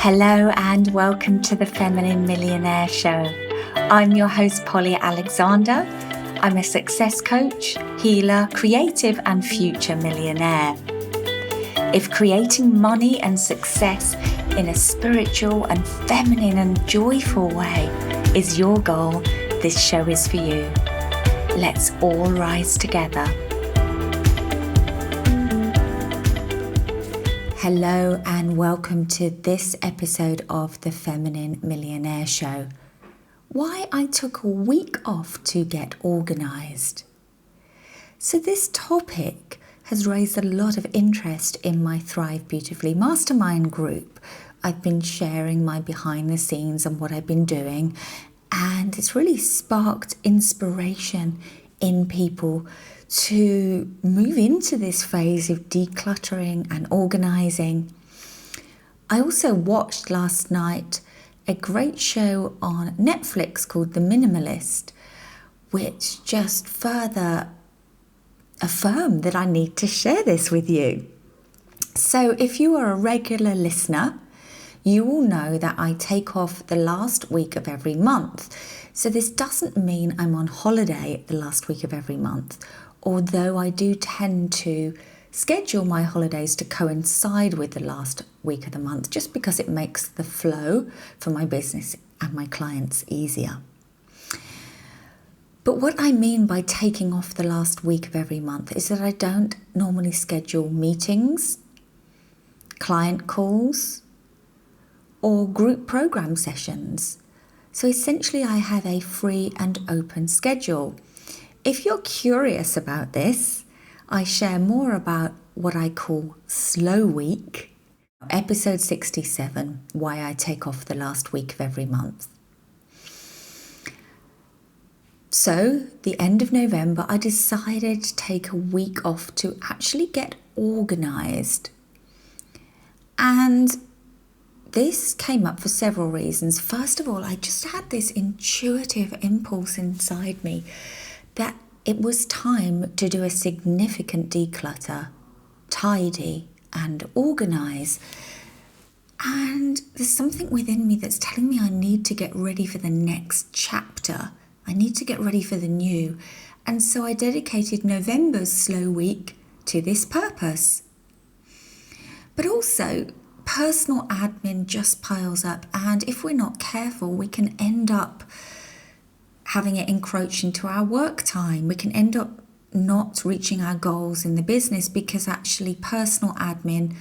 Hello and welcome to the Feminine Millionaire Show. I'm your host, Polly Alexander. I'm a success coach, healer, creative and future millionaire. If creating money and success in a spiritual and feminine and joyful way is your goal, this show is for you. Let's all rise together. Hello and welcome to this episode of the Feminine Millionaire Show. Why I took a week off to get organised. So this topic has raised a lot of interest in my Thrive Beautifully Mastermind group. I've been sharing my behind the scenes and what I've been doing, and it's really sparked inspiration in people to move into this phase of decluttering and organising. I also watched last night a great show on Netflix called The Minimalist, which just further affirmed that I need to share this with you. So if you are a regular listener, you will know that I take off the last week of every month. So this doesn't mean I'm on holiday the last week of every month, although I do tend to schedule my holidays to coincide with the last week of the month, just because it makes the flow for my business and my clients easier. But what I mean by taking off the last week of every month is that I don't normally schedule meetings, client calls, or group program sessions. So essentially I have a free and open schedule. If you're curious about this, I share more about what I call Slow Week, episode 67, why I take off the last week of every month. So, the end of November, I decided to take a week off to actually get organised. And this came up for several reasons. First of all, I just had this intuitive impulse inside me that it was time to do a significant declutter, tidy and organise. And there's something within me that's telling me I need to get ready for the next chapter. I need to get ready for the new. And so I dedicated November's slow week to this purpose. But also, personal admin just piles up, and if we're not careful, we can end up having it encroach into our work time. We can end up not reaching our goals in the business because actually personal admin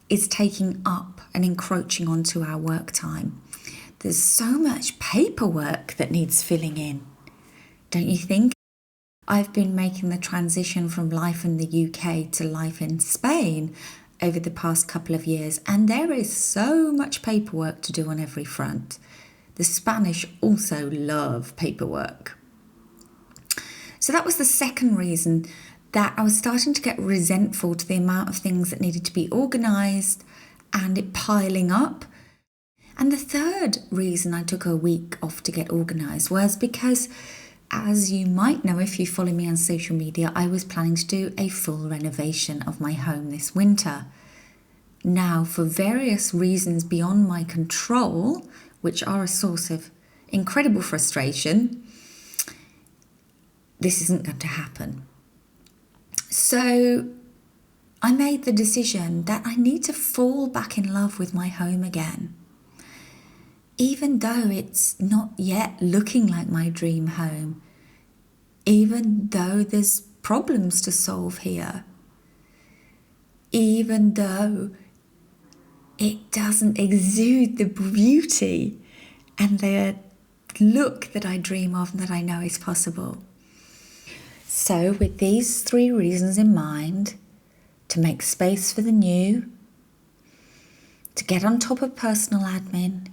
is taking up and encroaching onto our work time. There's so much paperwork that needs filling in, don't you think? I've been making the transition from life in the UK to life in Spain over the past couple of years, and there is so much paperwork to do on every front. The Spanish also love paperwork. So that was the second reason that I was starting to get resentful to the amount of things that needed to be organised and it piling up. And the third reason I took a week off to get organised was because, as you might know if you follow me on social media, I was planning to do a full renovation of my home this winter. Now, for various reasons beyond my control, which are a source of incredible frustration, this isn't going to happen. So I made the decision that I need to fall back in love with my home again. Even though it's not yet looking like my dream home, even though there's problems to solve here, even though it doesn't exude the beauty and the look that I dream of and that I know is possible. So with these three reasons in mind, to make space for the new, to get on top of personal admin,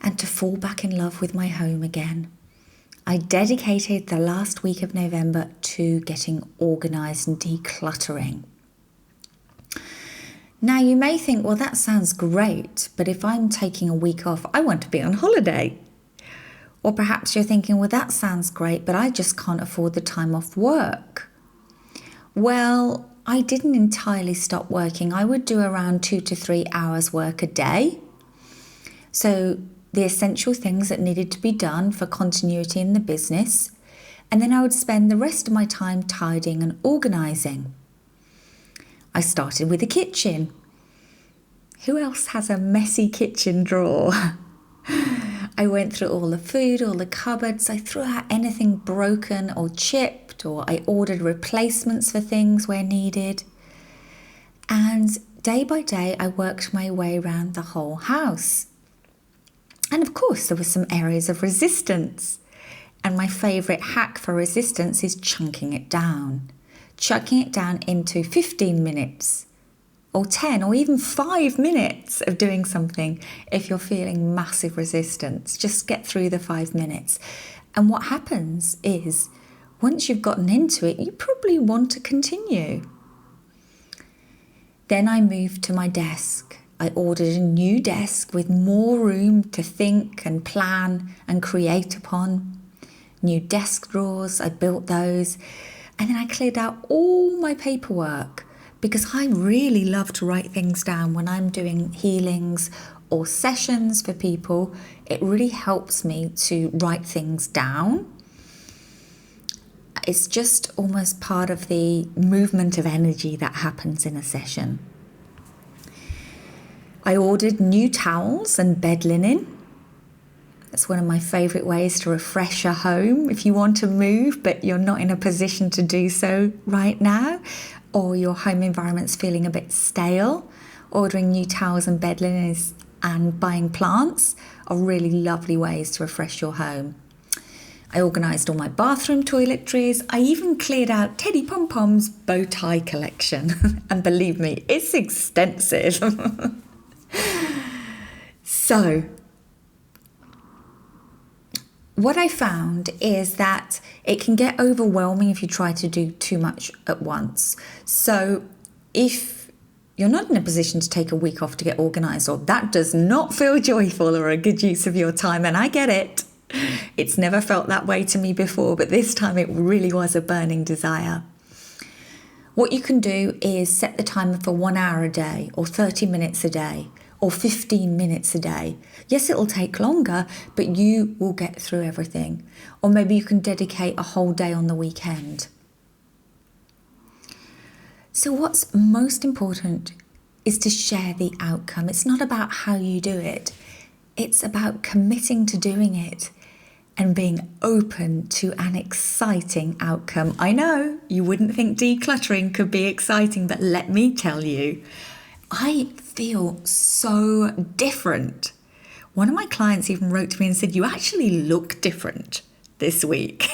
and to fall back in love with my home again, I dedicated the last week of November to getting organised and decluttering. Now you may think, well, that sounds great, but if I'm taking a week off, I want to be on holiday. Or perhaps you're thinking, well, that sounds great, but I just can't afford the time off work. Well, I didn't entirely stop working. I would do around 2 to 3 hours work a day. So the essential things that needed to be done for continuity in the business. And then I would spend the rest of my time tidying and organising. I started with the kitchen. Who else has a messy kitchen drawer? I went through all the food, all the cupboards. I threw out anything broken or chipped, or I ordered replacements for things where needed. And day by day, I worked my way around the whole house. And of course, there were some areas of resistance. And my favourite hack for resistance is chunking it down. Chunking it down into 15 minutes or 10 or even 5 minutes of doing something if you're feeling massive resistance. Just get through the 5 minutes. And what happens is, once you've gotten into it, you probably want to continue. Then I moved to my desk. I ordered a new desk with more room to think and plan and create upon. New desk drawers, I built those. And then I cleared out all my paperwork because I really love to write things down when I'm doing healings or sessions for people. It really helps me to write things down. It's just almost part of the movement of energy that happens in a session. I ordered new towels and bed linen. That's one of my favourite ways to refresh a home if you want to move but you're not in a position to do so right now, or your home environment's feeling a bit stale. Ordering new towels and bed linen and buying plants are really lovely ways to refresh your home. I organised all my bathroom toiletries. I even cleared out Teddy Pom Pom's bow tie collection. And believe me, it's extensive. So, what I found is that it can get overwhelming if you try to do too much at once. So, if you're not in a position to take a week off to get organised, or that does not feel joyful or a good use of your time, and I get it, it's never felt that way to me before, but this time it really was a burning desire. What you can do is set the timer for 1 hour a day, or 30 minutes a day, or 15 minutes a day. Yes, it'll take longer, but you will get through everything. Or maybe you can dedicate a whole day on the weekend. So what's most important is to share the outcome. It's not about how you do it. It's about committing to doing it and being open to an exciting outcome. I know you wouldn't think decluttering could be exciting, but let me tell you, I feel so different. One of my clients even wrote to me and said, "You actually look different this week."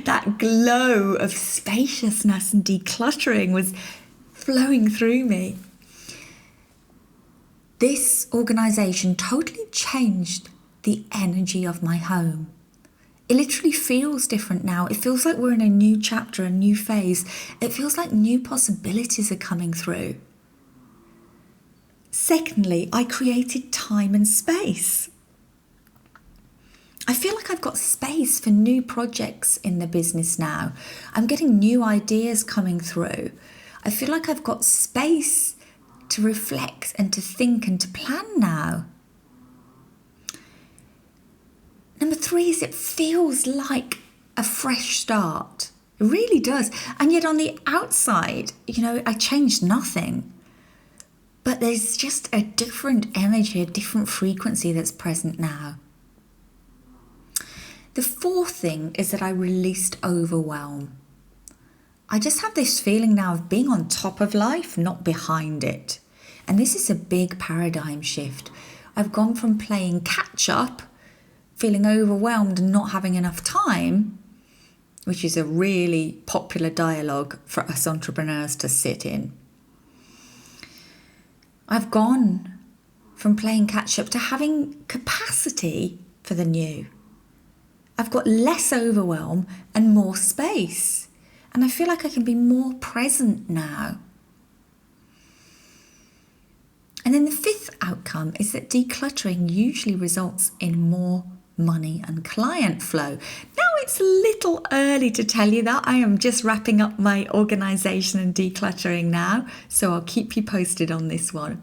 That glow of spaciousness and decluttering was flowing through me. This organisation totally changed the energy of my home. It literally feels different now. It feels like we're in a new chapter, a new phase. It feels like new possibilities are coming through. Secondly, I created time and space. I feel like I've got space for new projects in the business now. I'm getting new ideas coming through. I feel like I've got space to reflect and to think and to plan now. Number 3 is it feels like a fresh start. It really does. And yet on the outside, I changed nothing. But there's just a different energy, a different frequency that's present now. The 4th thing is that I released overwhelm. I just have this feeling now of being on top of life, not behind it. And this is a big paradigm shift. I've gone from playing catch up, feeling overwhelmed and not having enough time, which is a really popular dialogue for us entrepreneurs to sit in. I've gone from playing catch up to having capacity for the new. I've got less overwhelm and more space. And I feel like I can be more present now. And then the 5th outcome is that decluttering usually results in more money and client flow. Now, it's a little early to tell you that. I am just wrapping up my organisation and decluttering now, so I'll keep you posted on this one.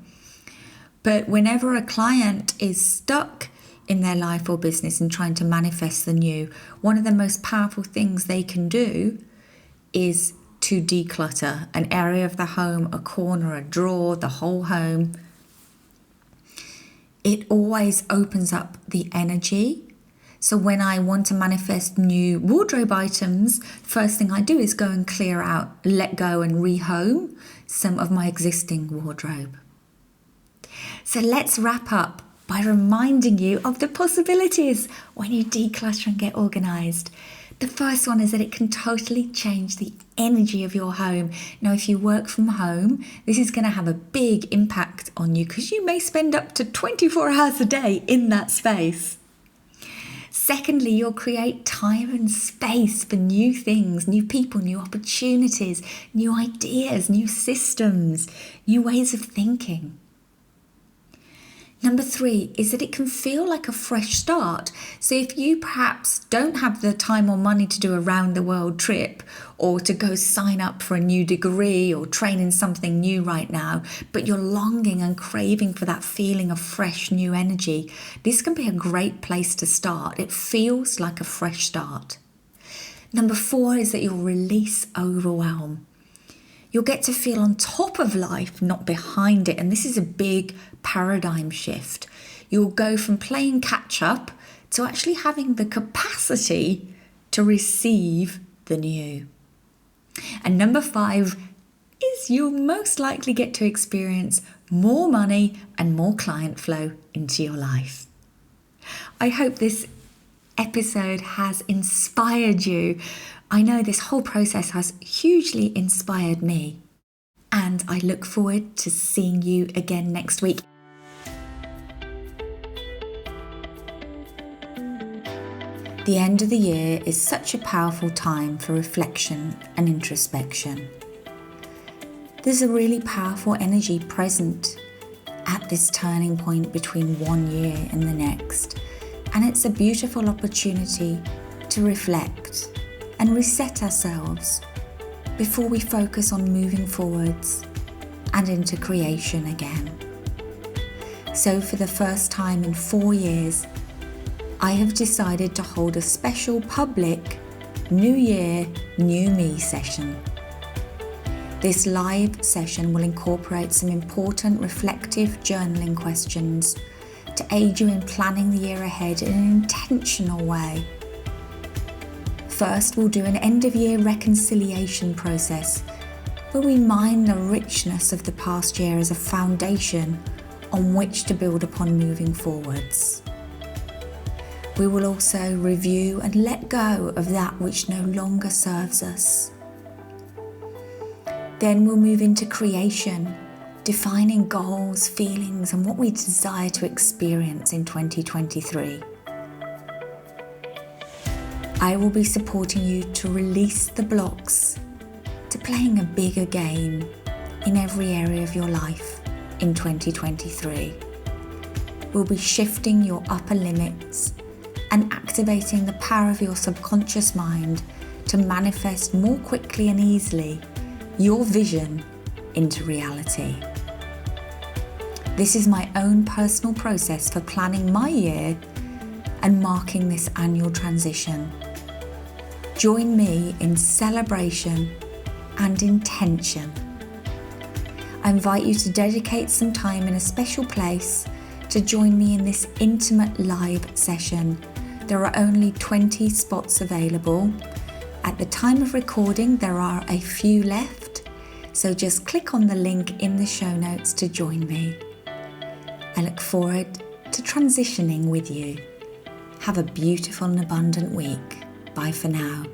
But whenever a client is stuck in their life or business and trying to manifest the new, one of the most powerful things they can do is to declutter an area of the home, a corner, a drawer, the whole home. It always opens up the energy. So when I want to manifest new wardrobe items, the first thing I do is go and clear out, let go and rehome some of my existing wardrobe. So let's wrap up by reminding you of the possibilities when you declutter and get organised. The first one is that it can totally change the energy of your home. Now, if you work from home, this is going to have a big impact on you because you may spend up to 24 hours a day in that space. Secondly, you'll create time and space for new things, new people, new opportunities, new ideas, new systems, new ways of thinking. Number 3 is that it can feel like a fresh start. So if you perhaps don't have the time or money to do a round the world trip or to go sign up for a new degree or train in something new right now, but you're longing and craving for that feeling of fresh new energy, this can be a great place to start. It feels like a fresh start. Number 4 is that you'll release overwhelm. You'll get to feel on top of life, not behind it. And this is a big paradigm shift. You'll go from playing catch up to actually having the capacity to receive the new. And number 5 is you'll most likely get to experience more money and more client flow into your life. I hope this episode has inspired you. I know this whole process has hugely inspired me, and I look forward to seeing you again next week. The end of the year is such a powerful time for reflection and introspection. There's a really powerful energy present at this turning point between one year and the next, and it's a beautiful opportunity to reflect and reset ourselves before we focus on moving forwards and into creation again. So for the first time in 4 years, I have decided to hold a special public New Year, New Me session. This live session will incorporate some important reflective journaling questions to aid you in planning the year ahead in an intentional way. First, we'll do an end-of-year reconciliation process where we mine the richness of the past year as a foundation on which to build upon moving forwards. We will also review and let go of that which no longer serves us. Then we'll move into creation, defining goals, feelings, and what we desire to experience in 2023. I will be supporting you to release the blocks to playing a bigger game in every area of your life in 2023. We'll be shifting your upper limits and activating the power of your subconscious mind to manifest more quickly and easily your vision into reality. This is my own personal process for planning my year and marking this annual transition. Join me in celebration and intention. I invite you to dedicate some time in a special place to join me in this intimate live session. There are only 20 spots available. At the time of recording, there are a few left, so just click on the link in the show notes to join me. I look forward to transitioning with you. Have a beautiful and abundant week. Bye for now.